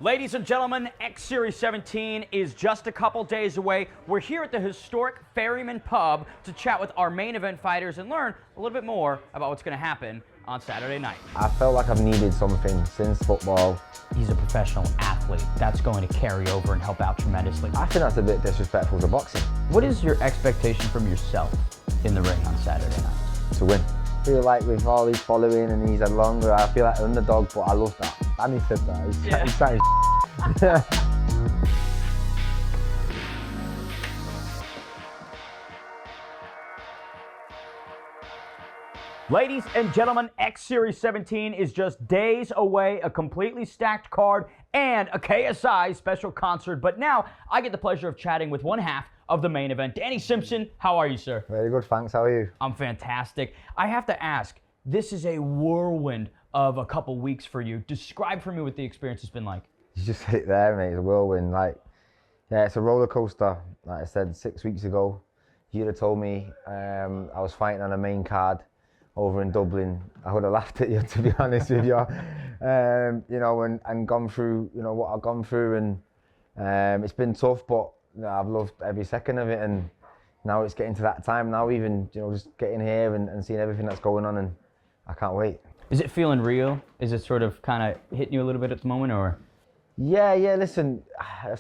Ladies and gentlemen, X Series 17 is just a couple days away. We're here at the historic Ferryman Pub to chat with our main event fighters and learn a little bit more about what's going to happen on Saturday night. I felt like I've needed something since football. He's a professional athlete. That's going to carry over and help out tremendously. I think that's a bit disrespectful to boxing. What is your expectation from yourself in the ring on Saturday night? To win. I feel like with all his following and he's had longer, I feel like an underdog, but I love that. And he said that. He's trying Ladies and gentlemen, X Series 17 is just days away, a completely stacked card, and a KSI special concert. But now, I get the pleasure of chatting with one half of the main event. Danny Simpson, how are you, sir? Very good, thanks. How are you? I'm fantastic. I have to ask, this is a whirlwind of a couple weeks for you. Describe for me what the experience has been like. You just hit it there, mate. It's a whirlwind. Yeah, it's a roller coaster. Like I said 6 weeks ago, you'd have told me I was fighting on a main card over in Dublin. I would have laughed at you, to be honest with you. And gone through, what I've gone through, and it's been tough, but I've loved every second of it. And now it's getting to that time now, even just getting here and seeing everything that's going on, and I can't wait. Is it feeling real? Is it sort of kind of hitting you a little bit at the moment, or? Yeah. Listen,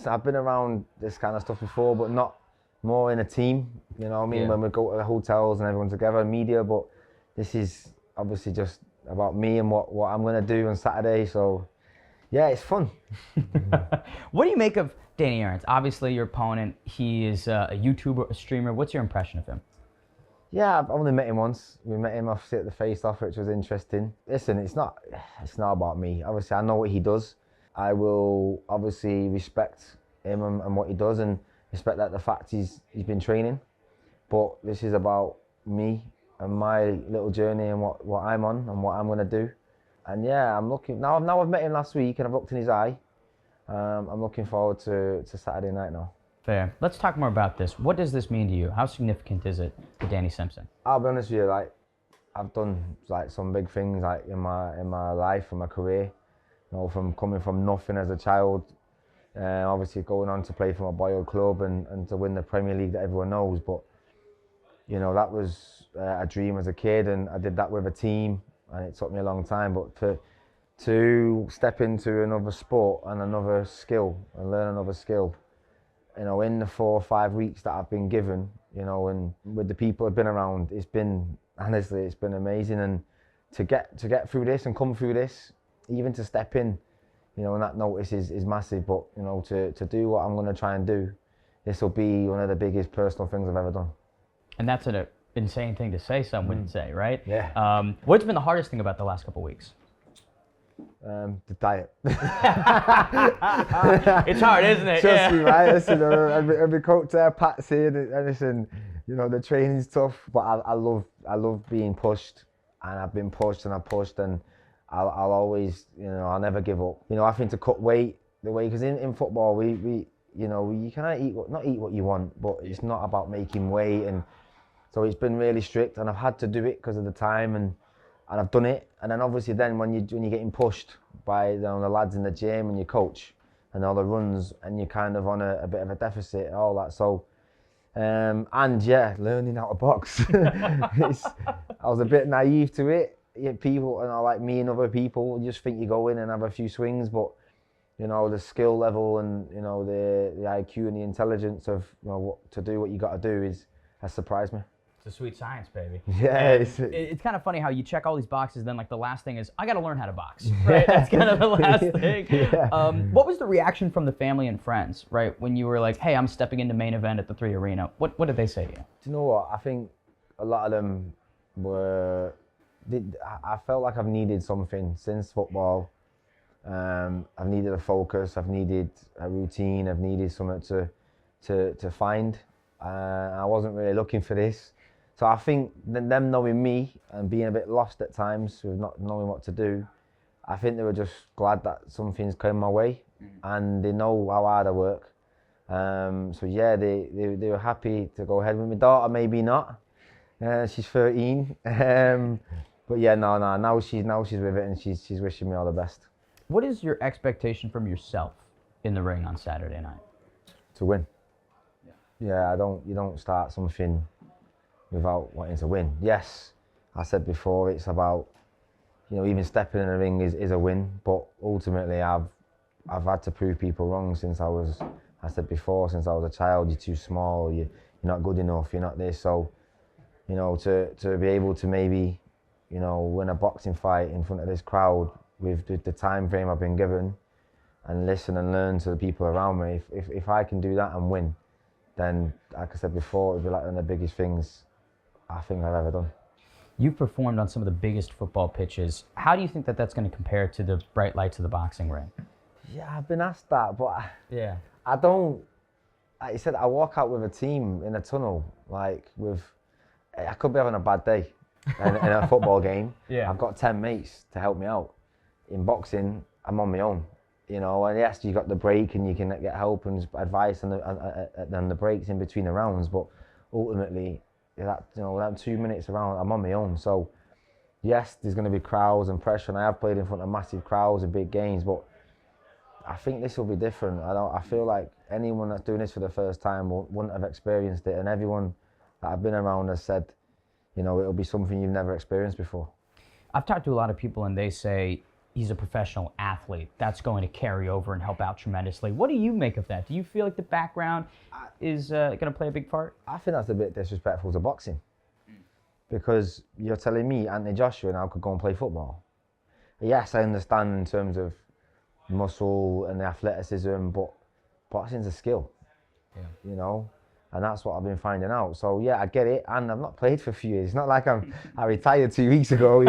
I've been around this kind of stuff before, but not more in a team. You know what I mean? Yeah. When we go to the hotels and everyone together, media. But this is obviously just about me and what I'm gonna do on Saturday. So, yeah, it's fun. What do you make of Danny Aarons? Obviously, your opponent. He is a YouTuber, a streamer. What's your impression of him? Yeah, I've only met him once. We met him obviously at the face-off, which was interesting. Listen, it's not about me. Obviously, I know what he does. I will obviously respect him and what he does, and respect that the fact he's been training. But this is about me and my little journey and what I'm on and what I'm gonna do. And yeah, I'm looking now. I've met him last week and I've looked in his eye. I'm looking forward to Saturday night now. Fair. Let's talk more about this. What does this mean to you? How significant is it to Danny Simpson? I'll be honest with you, I've done some big things in my life and my career. From coming from nothing as a child, obviously going on to play for my boyhood club and to win the Premier League that everyone knows. But that was a dream as a kid, and I did that with a team, and it took me a long time. But to step into another sport and another skill and learn another skill, in the 4 or 5 weeks that I've been given, and with the people I've been around, it's been amazing. And to get through this and come through this, even to step in, and that notice is massive. But to do what I'm going to try and do, this will be one of the biggest personal things I've ever done. And that's an insane thing to say, some would say, right? Yeah. What's been the hardest thing about the last couple of weeks? The diet. It's hard, isn't it? Trust me, right? Listen, every coach there, Pat's here, and listen, the training's tough, but I love being pushed, and I've been pushed and I've pushed, and I'll always, I'll never give up. I think to cut weight, because in football, we you can't not eat what you want, but it's not about making weight, and so it's been really strict, and I've had to do it because of the time, and I've done it. And then obviously when you're getting pushed by the lads in the gym and your coach and all the runs, and you're kind of on a bit of a deficit and all that. So, and yeah, learning how to box. I was a bit naive to it. People, like me and other people, just think you go in and have a few swings, but the skill level and the IQ and the intelligence of what to do, what you got to do has surprised me. It's a sweet science, baby. Yeah. It's kind of funny how you check all these boxes, then the last thing is, I got to learn how to box, right? That's kind of the last thing. Yeah. What was the reaction from the family and friends, right? When you were like, hey, I'm stepping into main event at the 3 Arena. What did they say to you? Do you know what? I think a lot of them I felt like I've needed something since football. I've needed a focus, I've needed a routine, I've needed something to find. I wasn't really looking for this. So I think them knowing me and being a bit lost at times with not knowing what to do, I think they were just glad that something's come my way, and they know how hard I work. So yeah, they were happy to go ahead with my daughter. Maybe not. She's 13. But yeah, no. Now she's with it, and she's wishing me all the best. What is your expectation from yourself in the ring on Saturday night? To win. Yeah, you don't start something without wanting to win. Yes, I said before, it's about, even stepping in the ring is a win, but ultimately I've had to prove people wrong since I said before, since I was a child. You're too small, you're not good enough, you're not this. So, to be able to maybe, win a boxing fight in front of this crowd with the time frame I've been given, and listen and learn to the people around me, if I can do that and win, then, like I said before, it'd be like one of the biggest things I think I've ever done. You've performed on some of the biggest football pitches. How do you think that that's going to compare to the bright lights of the boxing ring? Yeah, I've been asked that, but I don't. Like you said, I walk out with a team in a tunnel, I could be having a bad day in a football game. Yeah. I've got 10 mates to help me out. In boxing, I'm on my own. And yes, you got the break and you can get help and advice and the breaks in between the rounds, but ultimately, that 2 minutes around, I'm on my own. So yes, there's going to be crowds and pressure, and I have played in front of massive crowds in big games, but I think this will be different. I feel like anyone that's doing this for the first time wouldn't have experienced it, and everyone that I've been around has said, it'll be something you've never experienced before. I've talked to a lot of people and they say he's a professional athlete. That's going to carry over and help out tremendously. What do you make of that? Do you feel like the background is going to play a big part? I think that's a bit disrespectful to boxing, because you're telling me, Anthony Joshua, and I could go and play football. Yes, I understand in terms of muscle and the athleticism, but boxing's a skill, and that's what I've been finding out. So yeah, I get it, and I've not played for a few years. It's not like I retired 2 weeks ago,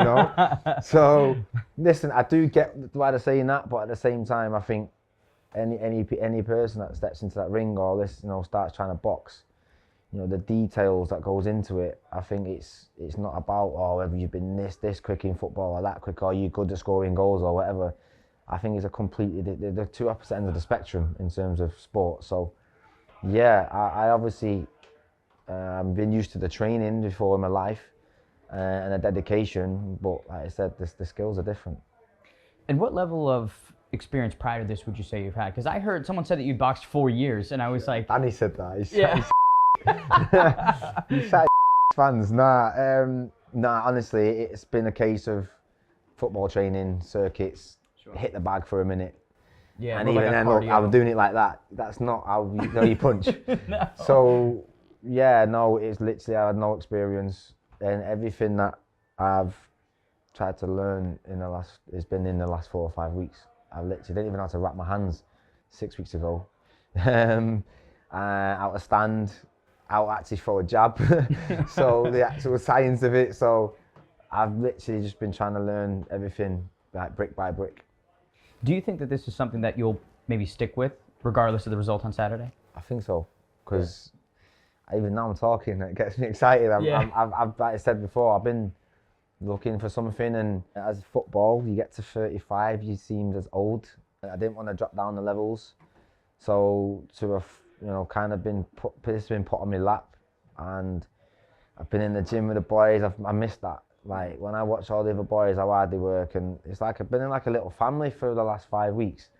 So listen, I do get why they're saying that, but at the same time, I think any person that steps into that ring or this, starts trying to box, the details that goes into it, I think it's not about whether you've been this quick in football or that quick, or you good at scoring goals or whatever. I think it's a completely the two opposite ends of the spectrum in terms of sport. So yeah, I obviously been used to the training before in my life and the dedication, but like I said, the skills are different. And what level of experience prior to this would you say you've had? Because I heard someone said that you boxed 4 years, and I was like, and he said that. He's fans. Nah. Honestly, it's been a case of football training circuits. Sure. Hit the bag for a minute. Yeah, and even then, look, I was doing it like that. That's not how you punch. No. So yeah, no, it's literally I had no experience, and everything that I've tried to learn has been in the last 4 or 5 weeks. I literally didn't even know how to wrap my hands 6 weeks ago. Out of stand, out actually throw a jab. So the actual science of it. So I've literally just been trying to learn everything like brick by brick. Do you think that this is something that you'll maybe stick with, regardless of the result on Saturday? I think so, because even now I'm talking, it gets me excited. I've like I said before, I've been looking for something, and as football, you get to 35, you seem as old. I didn't want to drop down the levels, so to have kind of been put on my lap, and I've been in the gym with the boys. I missed that. Like when I watch all the other boys, how hard they work, and it's like I've been in like a little family for the last 5 weeks,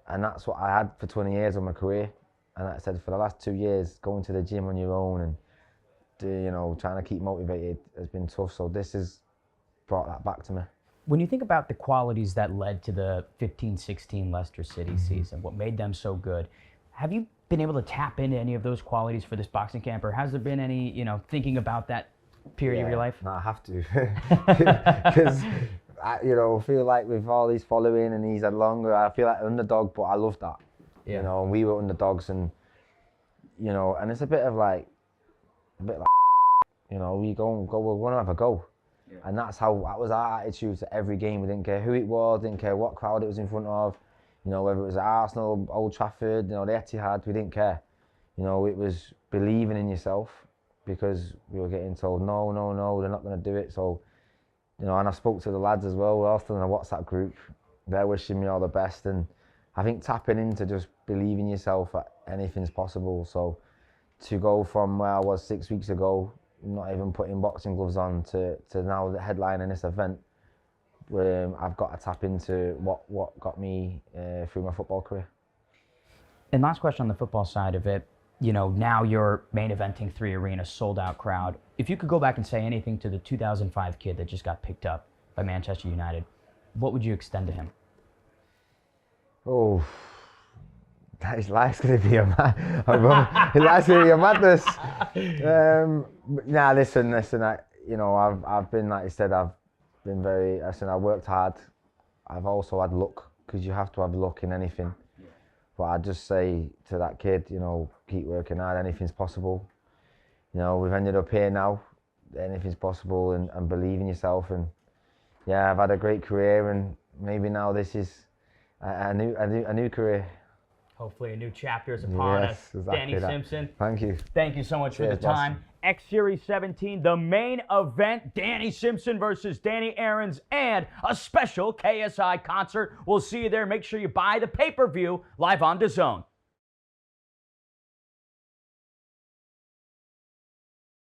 and that's what I had for 20 years of my career. And like I said, for the last 2 years, going to the gym on your own and trying to keep motivated has been tough. So this has brought that back to me. When you think about the qualities that led to the 15-16 Leicester City season, what made them so good, have you been able to tap into any of those qualities for this boxing camp, or has there been any, thinking about that period of your life? No, I have to, because I feel like with all these following and he's had longer, I feel like an underdog, but I love that. Yeah. And we were underdogs, and and it's a bit like we go, we're gonna have a go. Yeah. And that was our attitude to every game. We didn't care who it was, didn't care what crowd it was in front of, whether it was Arsenal, Old Trafford, the Etihad, we didn't care. It was believing in yourself, because we were getting told, no, they're not going to do it. So, and I spoke to the lads as well. We're all still in a WhatsApp group. They're wishing me all the best. And I think tapping into just believing yourself that anything's possible. So to go from where I was 6 weeks ago, not even putting boxing gloves on, to now the headline in this event, I've got to tap into what got me through my football career. And last question on the football side of it, you know, now you're main eventing 3 arenas, sold out crowd. If you could go back and say anything to the 2005 kid that just got picked up by Manchester United, what would you extend to him? Oh, his life's gonna be a life's gonna be a madness. Nah, listen. I've been, like I said, I've been I worked hard. I've also had luck, because you have to have luck in anything. But I just say to that kid, you know, keep working hard. Anything's possible. You know, we've ended up here now. Anything's possible, and believe in yourself. And yeah, I've had a great career, and maybe now this is a new career. Hopefully a new chapter is upon us. Exactly Danny Simpson. Thank you. Thank you so much for the time. X Series 17, the main event, Danny Simpson versus Danny Aarons, and a special KSI concert. We'll see you there. Make sure you buy the pay-per-view live on DAZN.